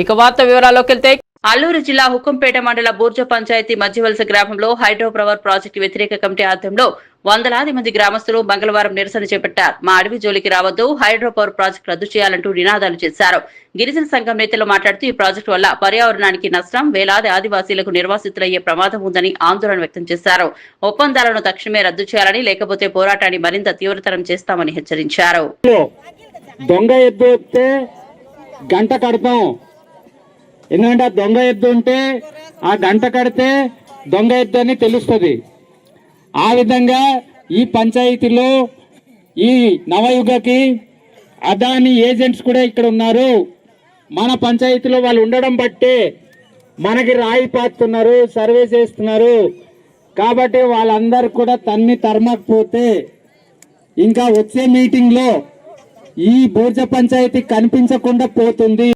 ఇక వార్త వివరాల్లోకి వెళ్తే అల్లూరు జిల్లా హుకుంపేట మండల బూర్జ పంచాయతీ మధ్యవలస గ్రామంలో హైడ్రో పవర్ ప్రాజెక్టు వ్యతిరేక కమిటీ ఆధ్వర్యంలో వందలాది మంది గ్రామస్తులు మంగళవారం నిరసన చేపట్టారు. మా అడవి జోలికి రావద్దు, హైడ్రో పవర్ ప్రాజెక్టు రద్దు చేయాలంటూ నినాదాలు చేశారు. గిరిజన సంఘం నేతలు మాట్లాడుతూ ఈ ప్రాజెక్టు వల్ల పర్యావరణానికి నష్టం, వేలాది ఆదివాసీలకు నిర్వాసితులయ్యే ప్రమాదం ఉందని ఆందోళన వ్యక్తం చేశారు. ఒప్పందాలను తక్షణమే రద్దు చేయాలని, లేకపోతే పోరాటాన్ని మరింత తీవ్రతరం చేస్తామని హెచ్చరించారు. గంట కడతాం, ఎందుకంటే దొంగ ఎద్దు ఉంటే ఆ గంట కడితే దొంగ ఎద్దు అని తెలుస్తుంది. ఆ విధంగా ఈ పంచాయతీలో ఈ నవయుగకి అదాని ఏజెంట్స్ కూడా ఇక్కడ ఉన్నారు. మన పంచాయతీలో వాళ్ళు ఉండడం బట్టే మనకి రాయి పాతున్నారు, సర్వే చేస్తున్నారు. కాబట్టి వాళ్ళందరూ కూడా తన్ని తరమకపోతే ఇంకా వచ్చే మీటింగ్ లో ఈ బూర్జ పంచాయతీ కనిపించకుండా పోతుంది.